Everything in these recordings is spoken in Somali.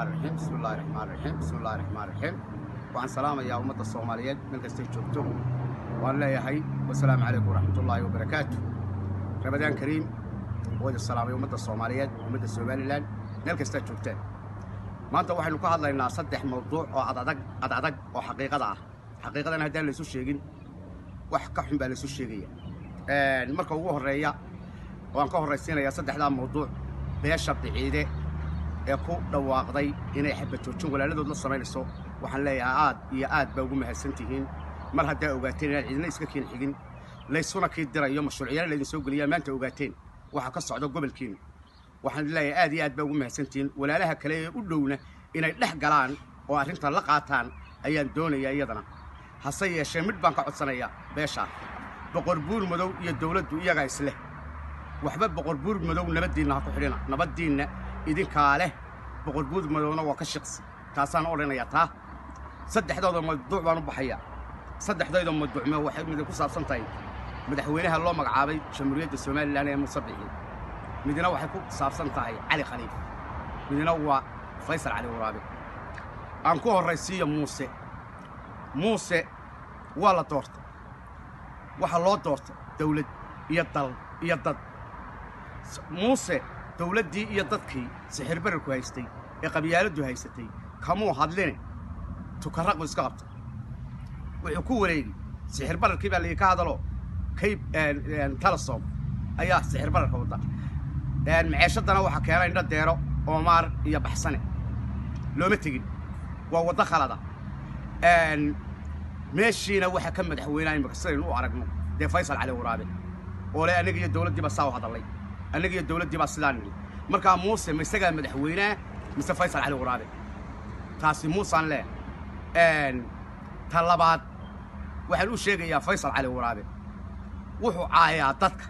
الرحيم بسم الله الرحمن الرحيم بسم الله الرحمن الرحيم وعن سلام يا أمة الصوماليات من كستيجوبتو وأن لا يحيي والسلام عليكم ورحمة الله وبركاته رمضان كريم وجه السلام يا أمة الصوماليات أمة السوماليلاند من كستيجوبتين ما أنت واحد نقول هذا إن صدق موضوع أو عدد أو حقيقة أنا هدان ليسوا شيئين وحكحهم باليسوا شيئين المركب هو الرئية وأنكه الرئيسين يا صدق هذا موضوع بيشرب بعيدة ku dhawaaqday inay xabad joojin walaaladooda la sameeyso waxaan leeyahay aad ba ugu mahadsantihiin mar hadaa ogaateen in ciidana iska keen xigin leysuna kii dirayo mashruuciyada la idin soo galiya maanta ogaateen waxa ka socdo gobolkiina waxaan leeyahay aad ba ugu mahadsantihiin walaalaha kale ee u dhowna inay dhex galaan oo arrinta la qaataan ayaan doonayaa iyadana hase yeeshee mid baan ka codsanayaa beesha boqor buur madow iyo dawladdu iyaga isle waxba boqor buur madow nabadiina ha ku xidhina nabadiina idinkaa leh boqor buur madowna waa ka shaqsi taasaan oranayaa taa saddexdooda mawduuc baan u baxaya saddexdooda mawduuc ma waxay mid ku saabsan tahay madaxweynaha loo magacaabay jamhuuriyadda Soomaaliland ee Musabbixi midna waxay ku saabsan tahay Cali Khaliif midna waa Faysal Cali Waraabe aan ku horeysiyo Muuse waa la doortay waxa loo doortay dawlad iyo dal iyo dad Muuse dawladdii iyo dadkii sixir bararku haystay ee qabyaaladu haysatay kamuu hadleen tukaraqo iska qabtay wuxuu ku wareegay sixir bararkii baa ka hadalo kayb talasom ayaa sixir bararka wada maciishadana waxa keenay indha deero Omar iyo Baxsane looma tagin waa wada khalada meeshiina waxa ka madaxweynaha imikaseen u aragno de Faysal Cali Waraabe oo leh aniga iyo dawladdii ba saaw hadalay aniga iyo dawladdii ba sidaan marka Muuse ma isaga madaxweynaha mise Faysal Cali Waraabe taasi Muuse aan leh talabaad waxaan u sheegayaa Faysal Cali Waraabe wuxuu caayaa dadka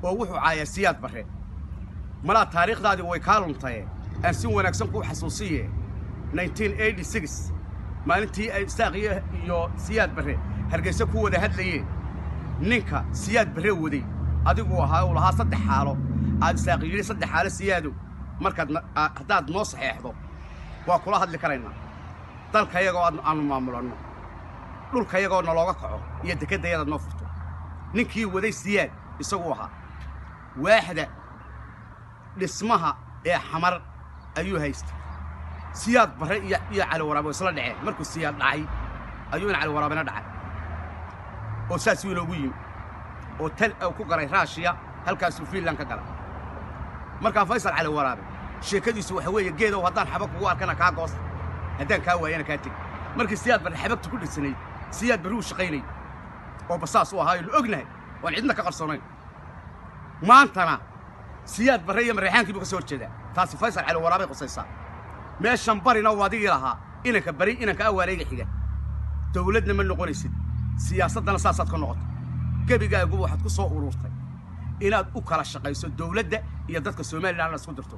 oo wuxuu caayaa siyaad bare mala taariikhdaadii way ka luntay aan si wanaagsan ku xasuusiye 1986 maalintii ay saaqiye iyo siyaad bare hargeysa ku wada hadlayeen ninka siyaad bare waday adigu ahaa oo lahaa saddex xaalo aad saaqiye saddex xaalo siyaado markaad hadaad noo saxeexdo waa kula hadli karaynaa dalka iyagoo aan maamulano dhulka iyagoo nalooga kaco iyo dekedayada noo furto ninkii waday siyaad isagu ahaa waaxda dhismaha ee xamar ayuu haystay siyaad bare iyo Cali Waraabe isla dhaceen markuu siyaad dhacay ayuu Cali Waraabena dhacay oo saas uu loogu yimi oo tal ku garay Raashiya halkaas uu Finland ka galay marka Faysal Cali Waraabe sheekadiisu waxa weeye geedo hadaan xabag ugu arkana ka goos hadaan ka waayana ka tag markii siyaad bare xabagtu ku dhisnay siyaad bare uu shaqeynay oo basaas uu ahaa inuu ognahay waan cidna ka qarsoonayn maantana siyaad bare iyo Mareyxaankii buu ka soo horjeedaa taasi Faysal Cali Waraabe qosaysa meeshan barina waadigi lahaa inanka bari inanka awaareega xiga dawladna ma noqonaysid siyaasadana saasaad ka noqoto gabigaagu waxaad ku soo ururtay inaad u kala shaqayso dawladda iyo dadka Soomaaliland la isku dirto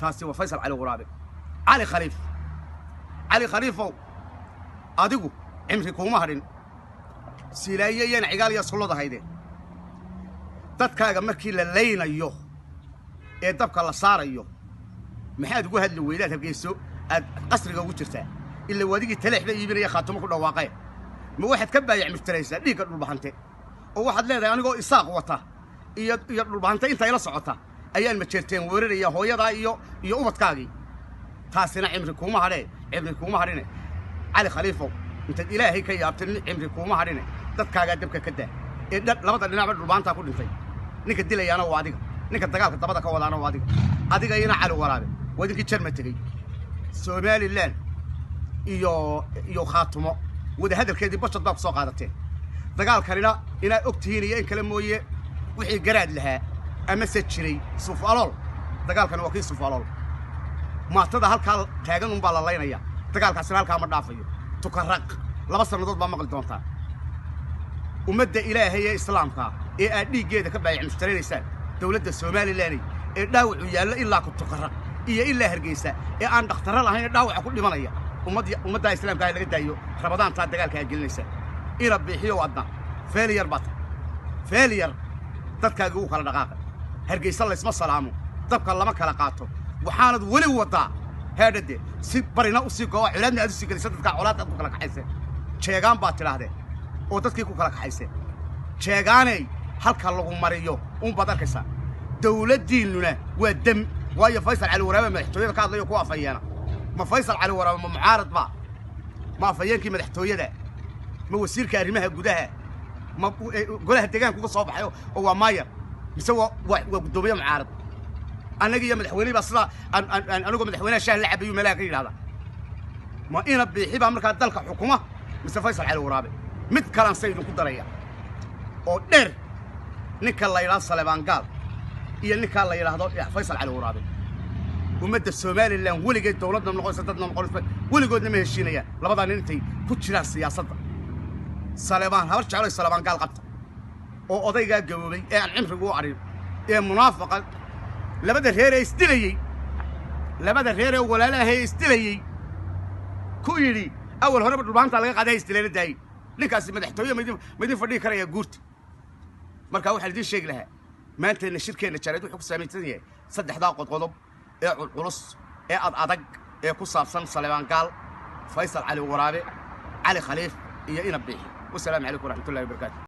taasi waa Faysal Cali Waraabe Cali Khaliif adigu cimri kuma harin silaayeen cigaal iyo sulada haydeen dadkaaga markii la leynayo ee dabka la saarayo maxaad ugu hadli weydaad hargeyso aad qasriga ugu jirtaa illa wadigii taleexda iibinaya khaatimo ku dhawaaqay ma waxaad ka baayac miftaraysaa dhiiga dhulbaxante oo waxaad leedahay anigoo isaaq wata iyo dhulbaxante inta ila socota ayaan ma jeerteen weeraraya hooyada iyo ubadkaagii taasina cimri kuma hadhine Cali Khaliif inta Ilaahay ka yaabtay cimri kuma hadhine dadkaaga dabka ka daa ee labada dhinac dhulbaxanta ku dhintay ninka dilayana waa adiga ninka dagaalka dabada ka wadaana waa adiga ina Cali Waraabe wadinki Jarma tagay Soomaaliland iyo khaatimo wada hadalkeedii bashad baa ku soo qaadateen dagaalkanina ina ogtihiin iyo in kala mooye wixii garaad lahaa ama jiray Sufalool dagaalkan waa kii Sufalool maatada halka taagan baa la leynaya dagaalkaasina halka ma dhaafayo tukaraq 2 sanadood baa maqal doontaa ummadda Ilaahay ee Islaamka ee aad dhiigeeda ka baayac mushtareynaysan dawladda Soomaaliland ee dhaawac yaalla ilaa ku tukaraq iyo ilaa Hargeysa ee aan dhakhtar lahayn dhaawac ku dhimanaya ummadda Islaamka ay laga daayo Ramadaan taa dagaalka gelinaysa ila bixiyo wadna failure dadkaaga uu kala dhaqaaqay Hargeysa la isma salaamo dabka lama kala qaato waxaanad wali wadaa هذا ده سي برينا وسيقوا علمنا هذا السيقل سدد كعولات أبو كلك حيسه شيغان باتلا هذا ودتك كو كلك حيسه شيغاني halka lagu mariyo badalkaysa dawladdiinuna waa dam waayo Faysal Cali Waraabe madaxtooyada ka hadlayo ku afayana ma Faysal Cali Waraabe ma mucaarad ma afayeenkii madaxtooyada ma wasiirka arrimaha gudaha ma golaha deegaanka ku soo baxayo oo waa maayar mise waa gudoomiye mucaarad anaga iyo madaxweyne baa sida anigu madaxweynaha shaah la cabayo meelaha ka yiraahda ma ina bixiba marka dalka xukuma mise Faysal Cali Waraabe mid kale sayid ku daraya oo dheer ninka la yiraahdo Salebaan Gaal iyo ninka la yiraahdo Faysal Cali Waraabe ummadda Soomaaliland weligeed dawladda noqonaysa dadna noqonaysa weligoodna ma heshiinayaan labada nin intay ku jiraan siyaasadda Salebaan habar jecel Salebaan Gaal qabta oo odayga gaboobay ee aan cimrigu u arin ee munaafiqa labada reer ee walaalaha ee istilayay ku yiri awal hore dhulbaanta laga qaday istileedahay ninkaasi madaxtooyo midin fadhi karaya guurti marka waxa idin sheeg lahaa maanta in shirkeena jareed wuxuu ku saameysan yahay saddexda qodob ee culus ee adag ee ku saabsan Salebaan Gaal Faysal Cali Waraabe Cali Khaliif iyo Ina Biixi wassalaamu calaykum waraxmatullaahi wabarakaatuh